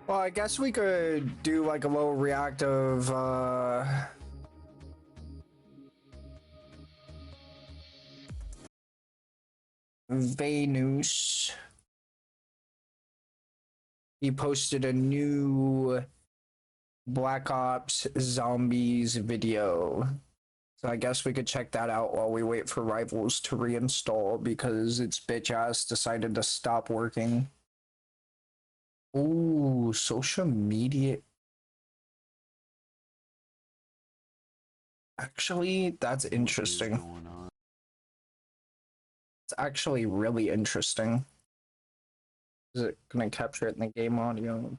Well, I guess we could do like a little reactive Venus. He posted a new Black Ops Zombies video. So I guess we could check that out while we wait for Rivals to reinstall because its bitch ass decided to stop working. Ooh, social media. Actually, that's interesting. It's actually really interesting. Is it gonna capture it in the game audio?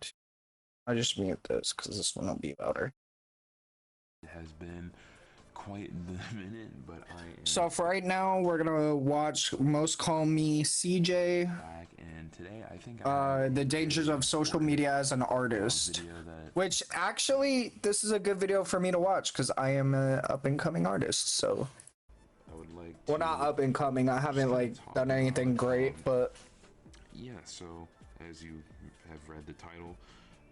I'll just mute this because this one will be louder. It has been quite the minute, but I am so for right now we're gonna watch MostCallMeCJ. And today I think the dangers of social media as an artist. Which actually this is a good video for me to watch because I am an up-and-coming artist, so I would like to, well, not up and coming, I haven't like done anything great, but yeah, so as you have read the title,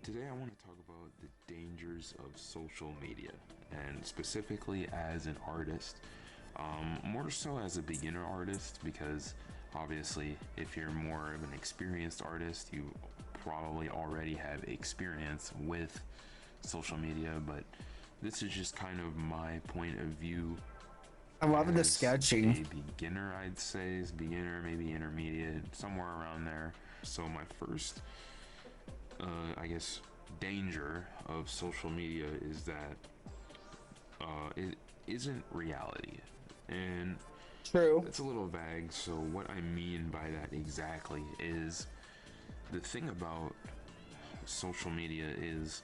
today I want to talk about the dangers of social media, and specifically as an artist, more so as a beginner artist, because obviously if you're more of an experienced artist, you probably already have experience with social media, but this is just kind of my point of view. I love the sketching. A beginner, I'd say, is beginner, maybe intermediate, somewhere around there. So my first, I guess, danger of social media is that it isn't reality. And true, it's a little vague, so what I mean by that exactly is the thing about social media is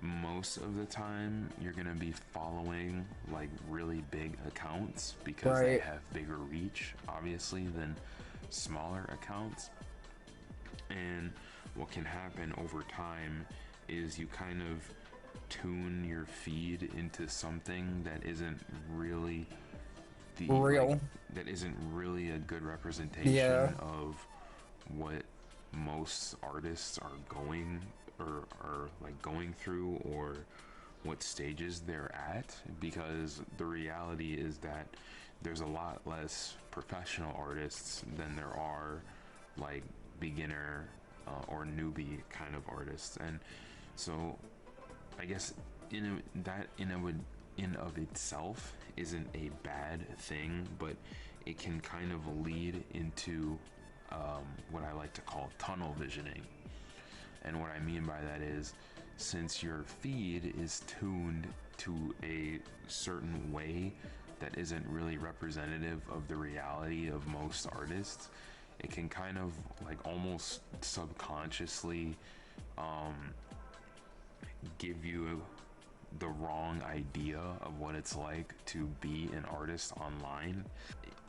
most of the time you're gonna be following like really big accounts because they have bigger reach, obviously, than smaller accounts. And what can happen over time is you kind of tune your feed into something that isn't really that isn't really a good representation of what most artists are going or are like going through, or what stages they're at, because the reality is that there's a lot less professional artists than there are like beginner or newbie kind of artists. And so I guess in of itself isn't a bad thing, but it can kind of lead into what I like to call tunnel visioning. And what I mean by that is, since your feed is tuned to a certain way that isn't really representative of the reality of most artists, it can kind of like almost subconsciously give you the wrong idea of what it's like to be an artist online.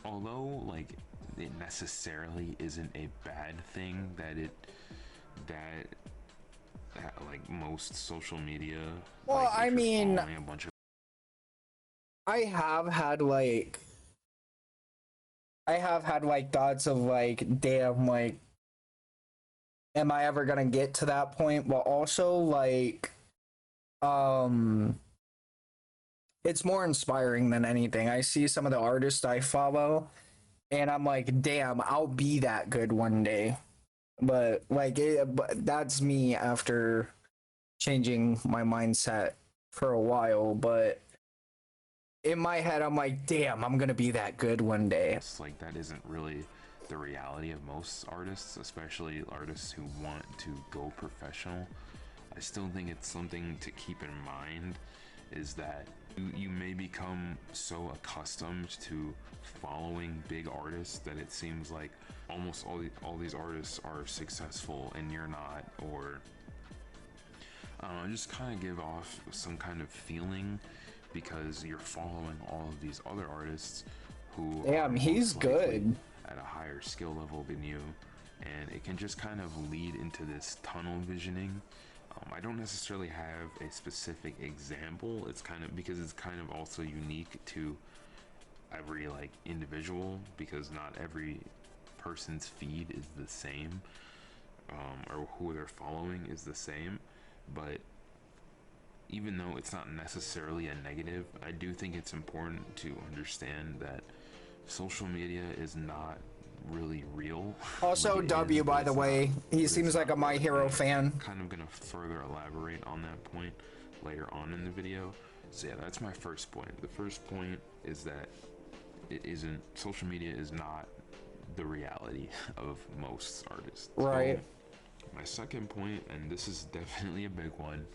Although like it necessarily isn't a bad thing that like most social media, well, like, I mean, a bunch of I have had like thoughts of like, damn, like, am I ever gonna get to that point? But also like it's more inspiring than anything. I see some of the artists I follow and I'm like, damn, I'll be that good one day. But like but that's me after changing my mindset for a while, but in my head I'm like, damn, I'm gonna be that good one day. It's like that isn't really the reality of most artists, especially artists who want to go professional. I still think it's something to keep in mind, is that you may become so accustomed to following big artists that it seems like almost all these artists are successful and you're not, or just kind of give off some kind of feeling because you're following all of these other artists who he's good at a higher skill level than you, and it can just kind of lead into this tunnel visioning. I don't necessarily have a specific example. It's kind of because it's kind of also unique to every like individual, because not every person's feed is the same. or who they're following is the same, but even though it's not necessarily a negative, I do think it's important to understand that social media is not really real. Like Also, it is, W, by the way, he but it's seems like not a My really. Hero And fan. I'm kind of gonna further elaborate on that point later on in the video. So yeah, that's my first point. The first point is that it isn't, social media is not the reality of most artists. So Right. my second point, and this is definitely a big one,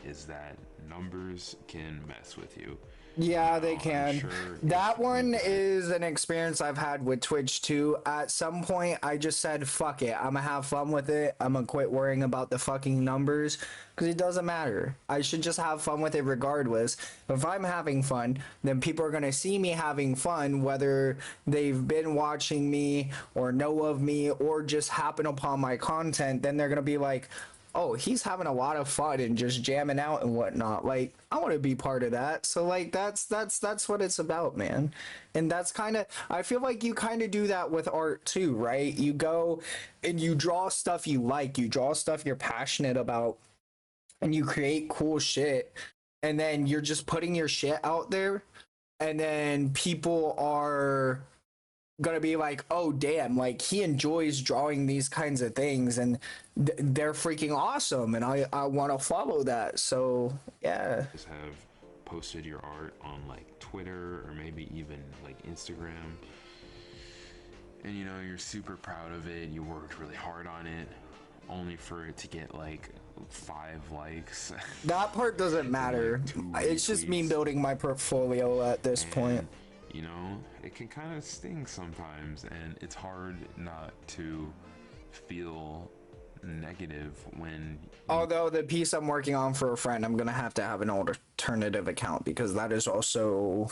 is that numbers can mess with you. Yeah, they Now, I'm can. sure if That you one get, is an experience I've had with Twitch too. At some point, I just said, fuck it. I'm gonna have fun with it. I'm gonna quit worrying about the fucking numbers because it doesn't matter. I should just have fun with it regardless. If I'm having fun, then people are gonna see me having fun, whether they've been watching me or know of me or just happen upon my content. Then they're gonna be like, oh, he's having a lot of fun and just jamming out and whatnot. Like, I want to be part of that. So like that's what it's about, man. And that's kind of, I feel like you kind of do that with art too, right? You go and you draw stuff you like, you draw stuff you're passionate about, and you create cool shit. And then you're just putting your shit out there, and then people are gonna be like, oh damn, like he enjoys drawing these kinds of things, and they're freaking awesome, and I want to follow that. So yeah. just have posted your art on like Twitter or maybe even like Instagram, and you know you're super proud of it, you worked really hard on it, only for it to get like 5 likes That part doesn't and like matter. 2 It's just me retweets, building my portfolio at this point. and you know it can kind of sting sometimes, and it's hard not to feel negative when you Although the piece I'm working on for a friend, I'm gonna have to have an alternative account because that is also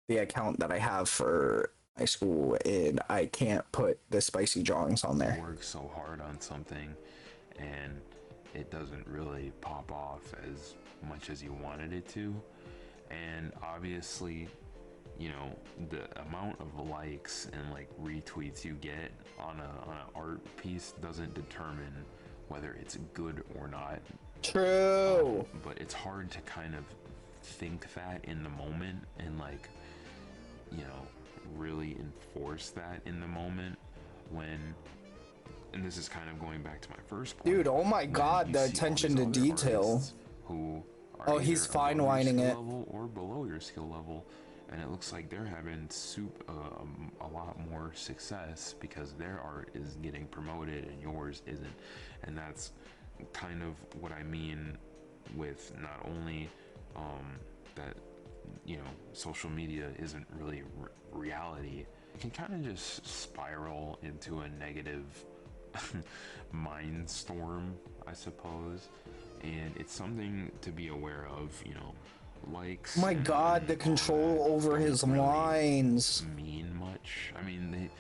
the account that I have for my school, and I can't put the spicy drawings on there. work so hard on something and it doesn't really pop off as much as you wanted it to. And obviously, you know, the amount of likes and like retweets you get on an art piece doesn't determine whether it's good or not. True. But it's hard to kind of think that in the moment and like, you know, really enforce that in the moment when, and this is kind of going back to my first point, Dude, oh my when god, you the see all attention these to other detail. artists who are Oh, either he's fine above your whining skill it. level or below your skill level, and it looks like they're having a lot more success because their art is getting promoted and yours isn't. And that's kind of what I mean with not only that, you know, social media isn't really reality. It can kind of just spiral into a negative mind storm, I suppose, and it's something to be aware of. You know, likes My god, the and all control that over don't his really lines. mean much. I mean,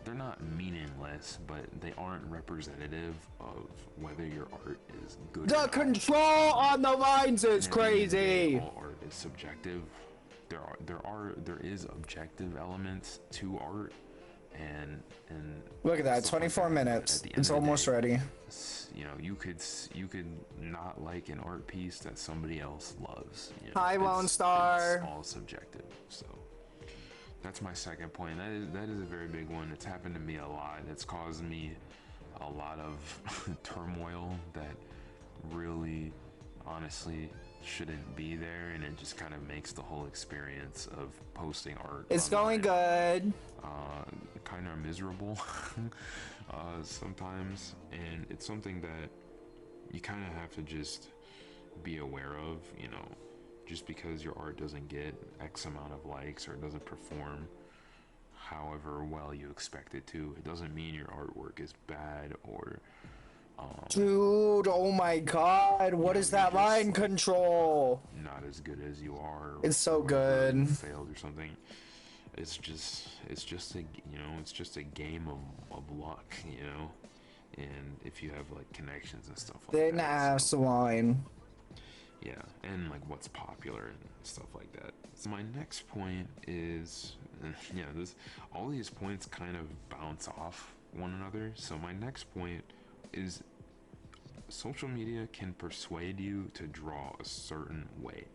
they're not meaningless, but they aren't representative of whether your art is good or The not. control on the lines is And at the end of the day, crazy. all art is subjective. There is objective elements to art, and Look at that, stuff like 24 that. But minutes. at the end It's of the almost day, ready. you know, you could not like an art piece that somebody else loves. You know, Hi, Lone Star. It's all subjective. So that's my second point. That is a very big one. It's happened to me a lot. It's caused me a lot of turmoil that really, honestly, shouldn't be there, and it just kind of makes the whole experience of posting art It's online, going good. kind of miserable sometimes, and it's something that you kind of have to just be aware of. You know, just because your art doesn't get X amount of likes or it doesn't perform however well you expect it to, it doesn't mean your artwork is bad or Dude, oh my god, you what know, is you're that just line like control? not as good as you are, It's so or whatever, you good. failed or something. It's just a, you know, it's just a game of luck, you know, and if you have like connections and stuff like Thin that. So ass line. yeah, and like what's popular and stuff like that. So my next point is, yeah, this, all these points kind of bounce off one another. So my next point is social media can persuade you to draw a certain way.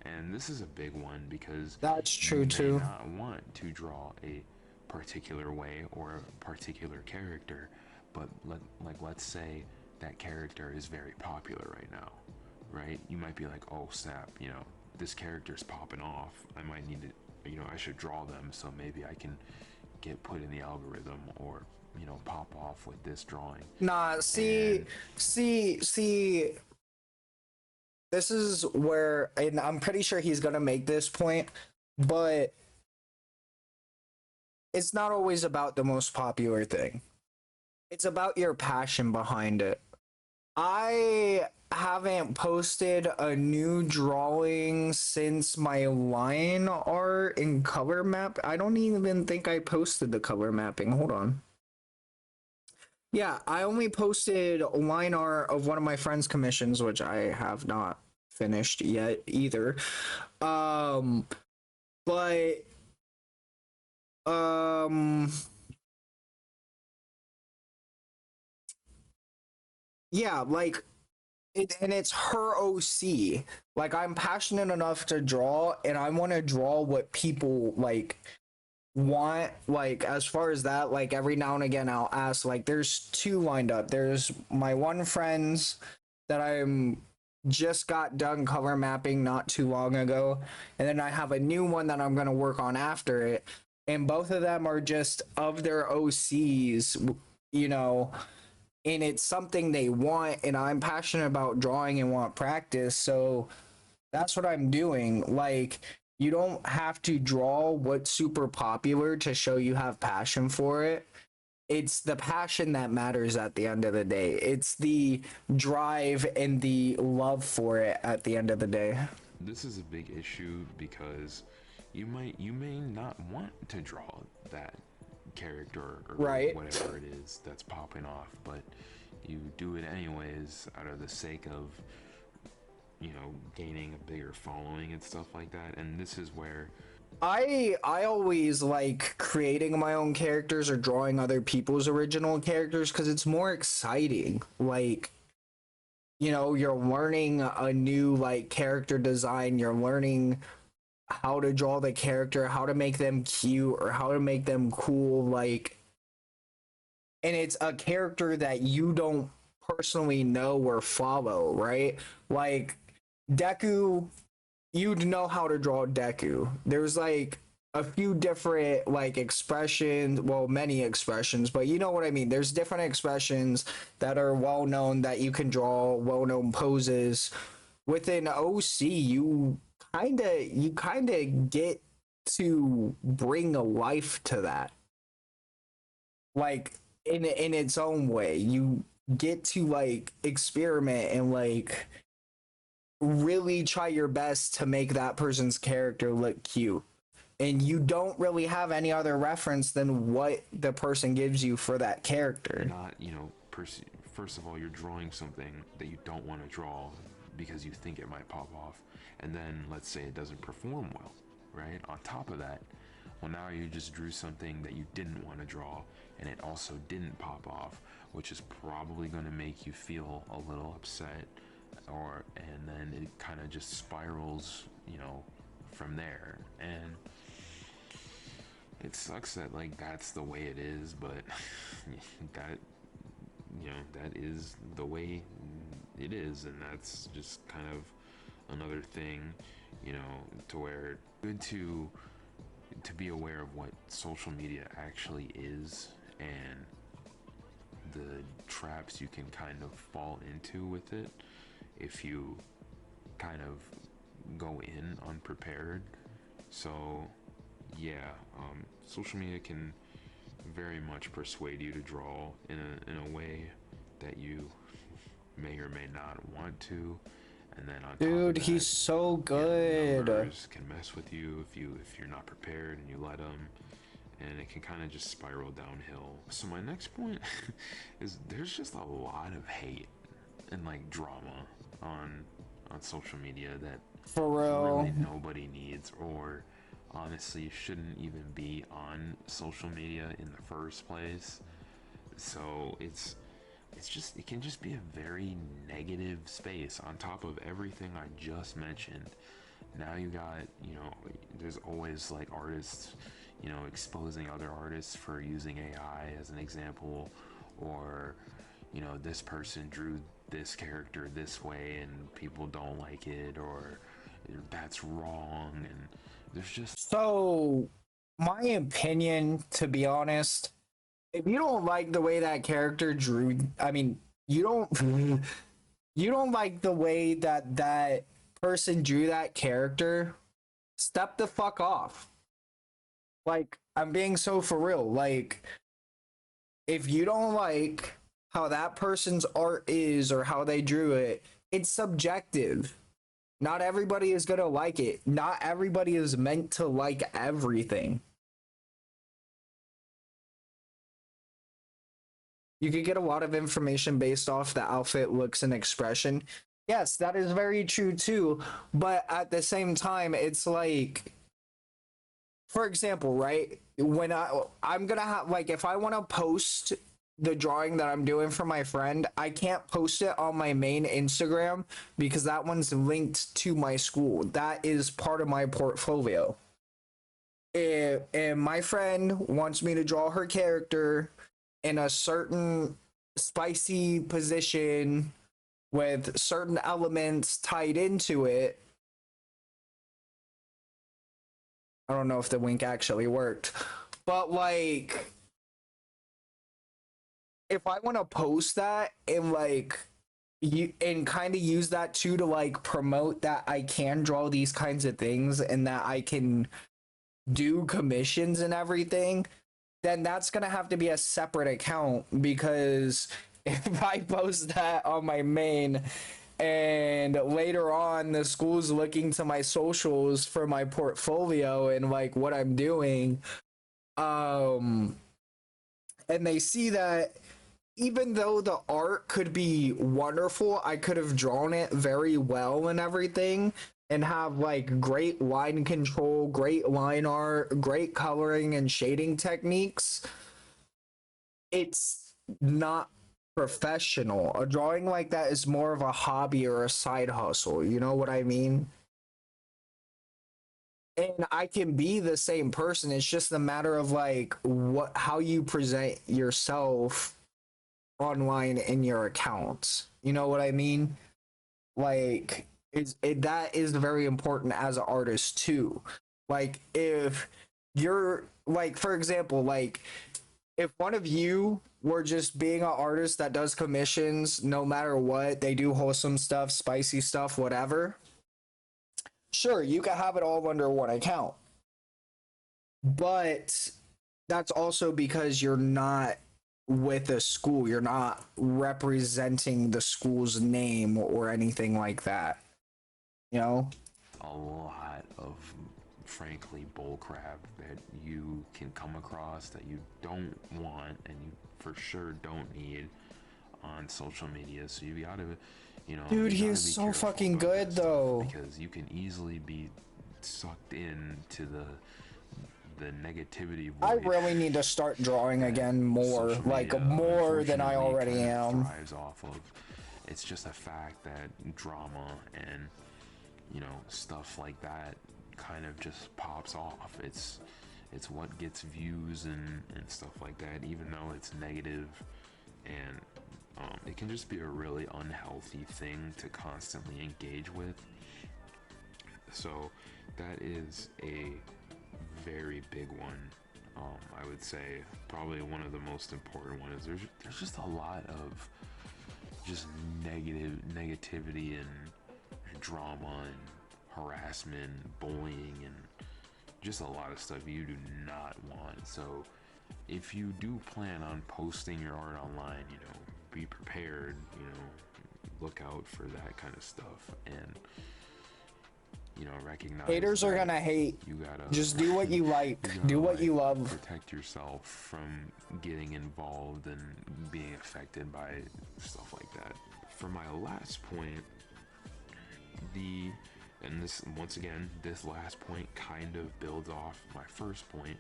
And this is a big one because That's you true may too. not want to draw a particular way or a particular character, but let's say that character is very popular right now, right? You might be like, oh snap, this character's popping off. I might need to, I should draw them so maybe I can get put in the algorithm or pop off with this drawing. Nah, And see, this is where, and I'm pretty sure he's gonna make this point, but it's not always about the most popular thing. It's about your passion behind it. I haven't posted a new drawing since my line art and color map. I don't even think I posted the color mapping. Hold on. Yeah, I only posted line art of one of my friend's commissions, which I have not finished yet either. Um, but um, yeah, like and it's her OC. Like I'm passionate enough to draw, and I want to draw what people like want. Like as far as that, like every now and again, I'll ask. Like there's two lined up. There's my one friend's that I'm just got done color mapping not too long ago, and then I have a new one that I'm gonna work on after it. And both of them are just of their OCs, you know, and it's something they want, and I'm passionate about drawing and want practice, so that's what I'm doing. Like you don't have to draw what's super popular to show you have passion for it. It's the passion that matters at the end of the day. It's the drive and the love for it at the end of the day. this is a big issue because you may not want to draw that character or Right. whatever it is that's popping off, but you do it anyways out of the sake of gaining a bigger following and stuff like that. And this is where I always like creating my own characters or drawing other people's original characters because it's more exciting. Like, you know, you're learning a new like character design, you're learning how to draw the character, how to make them cute or how to make them cool, like, and it's a character that you don't personally know or follow, right? Like Deku, you'd know how to draw Deku. There's like a few different like expressions, well, many expressions, but you know what I mean. There's different expressions that are well known that you can draw, well known poses. Within OC, you kind of get to bring a life to that. Like in its own way. You get to like experiment and like really try your best to make that person's character look cute. And you don't really have any other reference than what the person gives you for that character. not first of all, you're drawing something that you don't want to draw because you think it might pop off, and then let's say it doesn't perform well, right? On top of that, well, now you just drew something that you didn't want to draw and it also didn't pop off, which is probably going to make you feel a little upset, and then it kind of just spirals, from there. And it sucks that like that's the way it is, but that that is the way it is, and that's just kind of another thing, to where good to be aware of what social media actually is and the traps you can kind of fall into with it if you kind of go in unprepared. So yeah, social media can very much persuade you to draw in a way that you may or may not want to, and then on top of Dude, that, he's so the good. numbers can mess with you if you're not prepared and you let them, and it can kind of just spiral downhill. So my next point is there's just a lot of hate and like drama on social media that For really real. nobody needs, or honestly shouldn't even be on social media in the first place. So it's it can just be a very negative space on top of everything I just mentioned. Now you got, there's always like artists, exposing other artists for using AI as an example, or, this person drew this character this way and people don't like it, or that's wrong. And there's just, So, my opinion, to be honest, if you don't like the way that character drew, I mean, you don't you don't like the way that that person drew that character, step the fuck off. Like, I'm being so for real. Like, if you don't like how that person's art is or how they drew it, it's subjective. Not everybody is going to like it. Not everybody is meant to like everything. You could get a lot of information based off the outfit, looks, and expression. Yes, that is very true too. But at the same time, it's like, for example, right? When I'm gonna have, like, if I want to post the drawing that I'm doing for my friend, I can't post it on my main Instagram because that one's linked to my school. That is part of my portfolio. If my friend wants me to draw her character in a certain spicy position with certain elements tied into it, I don't know if the wink actually worked, but like, if I want to post that and like you and kind of use that too to like promote that I can draw these kinds of things and that I can do commissions and everything, then that's gonna have to be a separate account because if I post that on my main and later on the school's looking to my socials for my portfolio and like what I'm doing, um and they see that even though the art could be wonderful, I could have drawn it very well and everything and have like great line control, great line art, great coloring and shading techniques. It's not professional. A drawing like that is more of a hobby or a side hustle. You know what I mean? And I can be the same person. It's just a matter of like what how you present yourself online in your accounts. You know what I mean? Like that is very important as an artist too. Like if you're like, for example, like if one of you were just being an artist that does commissions no matter what, they do wholesome stuff, spicy stuff, whatever. Sure, you can have it all under one account. But that's also because you're not with a school. You're not representing the school's name or anything like that. You know? a lot of, frankly, bullcrap that you can come across that you don't want and you for sure don't need on social media. So you gotta, Dude, you he gotta is be so careful fucking about that good stuff though. because you can easily be sucked into the negativity I void really need to start drawing that again more, social like media more than I unfortunately already kind of am. thrives off of. It's just a fact that drama and stuff like that kind of just pops off. It's what gets views and stuff like that, even though it's negative, and it can just be a really unhealthy thing to constantly engage with. So that is a very big one. I would say probably one of the most important ones is there's just a lot of just negativity and drama and harassment, bullying, and just a lot of stuff you do not want. So if you do plan on posting your art online, be prepared, look out for that kind of stuff, and recognize Haters are that gonna hate. you gotta Just do what you like. you Do gotta what like you love. protect yourself from getting involved and being affected by stuff like that. For my last point, and this, once again, this last point kind of builds off my first point.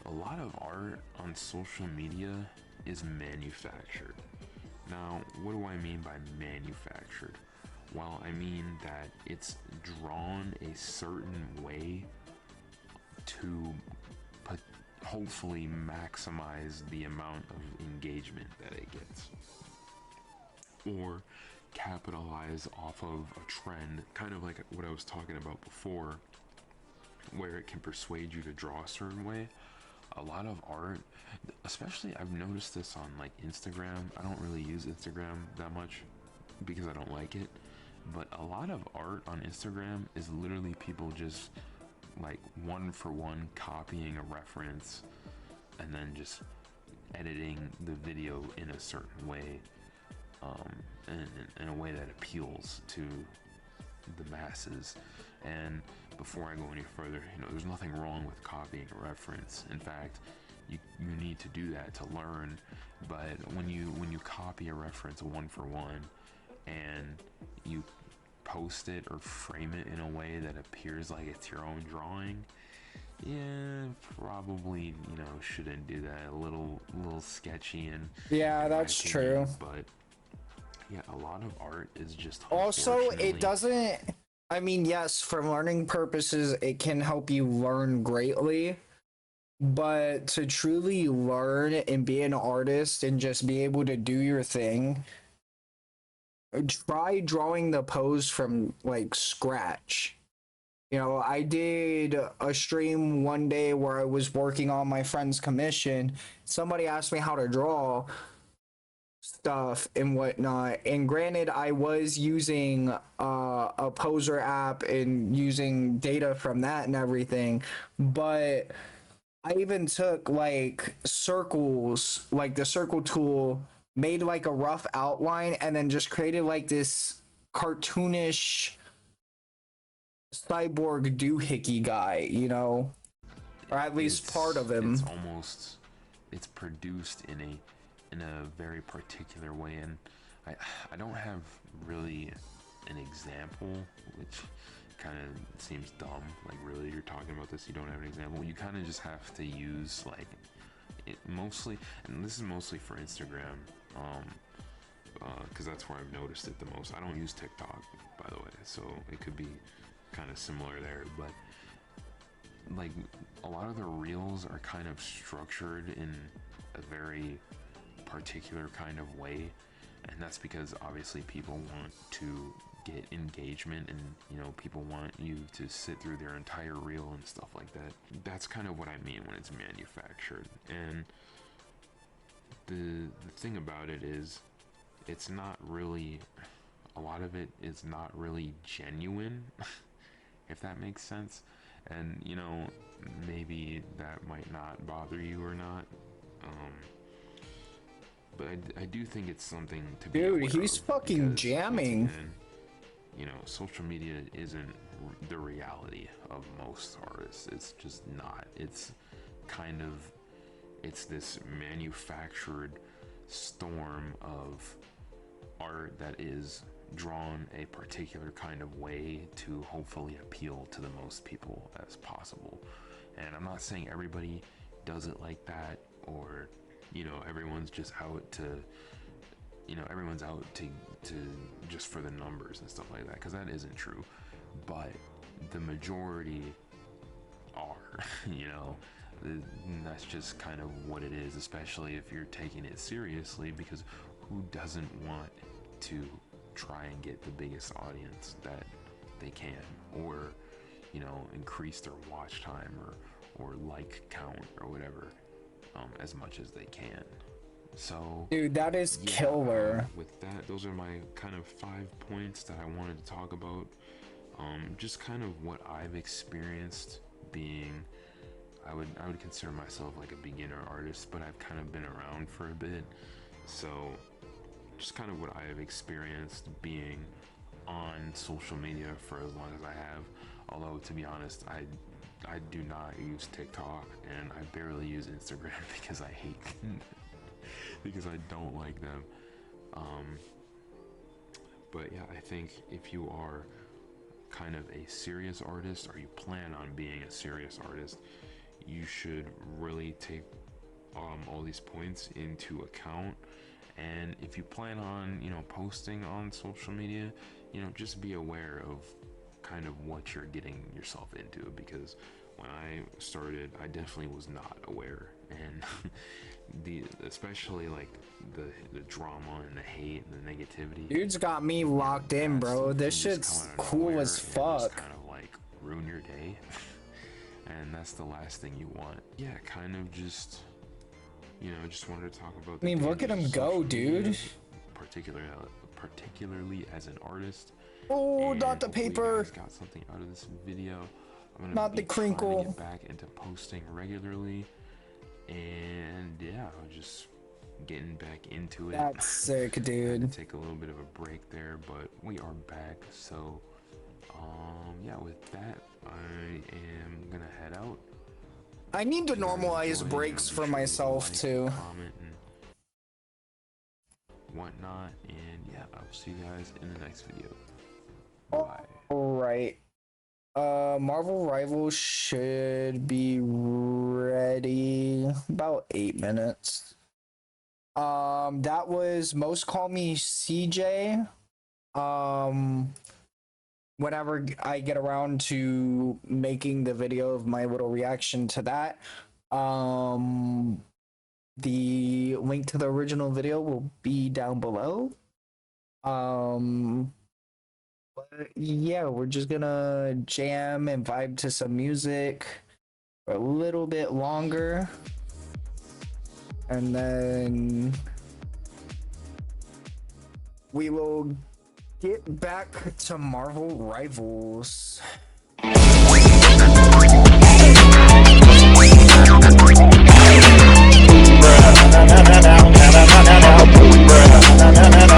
A lot of art on social media is manufactured. Now, what do I mean by manufactured? Well, I mean that it's drawn a certain way to hopefully maximize the amount of engagement that it gets, or capitalize off of a trend, kind of like what I was talking about before, where it can persuade you to draw a certain way. A lot of art, especially I've noticed this on like Instagram. I don't really use Instagram that much because I don't like it, but a lot of art on Instagram is literally people just like one for one copying a reference and then just editing the video in a certain way, in a way that appeals to the masses. And before I go any further, there's nothing wrong with copying a reference. In fact, you need to do that to learn. But when you copy a reference one for one and you post it or frame it in a way that appears like it's your own drawing, yeah, probably shouldn't do that. A little sketchy, and Yeah, in my that's opinion. true. But yeah, a lot of art is just Also, it unfortunately. doesn't, I mean, yes, for learning purposes, it can help you learn greatly, but to truly learn and be an artist and just be able to do your thing, try drawing the pose from like scratch. I did a stream one day where I was working on my friend's commission. Somebody asked me how to draw stuff and whatnot. And granted, I was using a poser app and using data from that and everything, but I even took like circles, like the circle tool, made like a rough outline, and then just created like this cartoonish cyborg doohickey guy, or at least part of It's him. almost, it's produced in a very particular way. And I don't have really an example, which kind of seems dumb. Like, really, you're talking about this, you don't have an example? You kind of just have to use like it mostly, and this is mostly for Instagram, because that's where I've noticed it the most. I don't use TikTok, by the way, so it could be kind of similar there. But like, a lot of the reels are kind of structured in a very particular kind of way, and that's because obviously people want to get engagement, and people want you to sit through their entire reel and stuff like that. That's kind of what I mean when it's manufactured. And the thing about it is, it's not really, a lot of it is not really genuine, if that makes sense. And maybe that might not bother you or not, um, but I do think it's something to be Dude, aware he's of, fucking because once jamming. again, social media isn't the reality of most artists. It's just not. It's kind of, it's this manufactured storm of art that is drawn a particular kind of way to hopefully appeal to the most people as possible. And I'm not saying everybody does it like that, or everyone's just out to everyone's out to just for the numbers and stuff like that, because that isn't true. But the majority are. That's just kind of what it is, especially if you're taking it seriously, because who doesn't want to try and get the biggest audience that they can, or increase their watch time, or like count or whatever, as much as they can. So Dude, that is yeah, killer. with that, those are my kind of 5 points that I wanted to talk about. Just kind of what I've experienced being, I would consider myself like a beginner artist, but I've kind of been around for a bit. So just kind of what I have experienced being on social media for as long as I have. Although, to be honest, I do not use TikTok, and I barely use Instagram because I hate because I don't like them. Um, but yeah, I think if you are kind of a serious artist, or you plan on being a serious artist, you should really take all these points into account, And if you plan on, posting on social media, just be aware of kind of what you're getting yourself into, because when I started, I definitely was not aware, and especially like the drama and the hate and the negativity. Dude's got me locked in, bro. This shit's cool as fuck. Kind of like ruin your day, and that's the last thing you want. Yeah, kind of just just wanted to talk about. I mean, look at him go, dude. Particularly as an artist. Oh, not the paper. You guys got something out of this video. I'm gonna not the crinkle. Get back into posting regularly, and yeah, I'm just getting back into it. That's sick, dude. Take a little bit of a break there, but we are back. So, yeah, with that, I am gonna head out. I need to normalize breaks for myself too. Comment and whatnot, and yeah, I'll see you guys in the next video. Bye. Alright. Marvel Rivals should be ready about 8 minutes. That was MostCallMeCJ. Whenever I get around to making the video of my little reaction to that, the link to the original video will be down below. But yeah, we're just gonna jam and vibe to some music for a little bit longer, and then we will get back to Marvel Rivals. Bruh.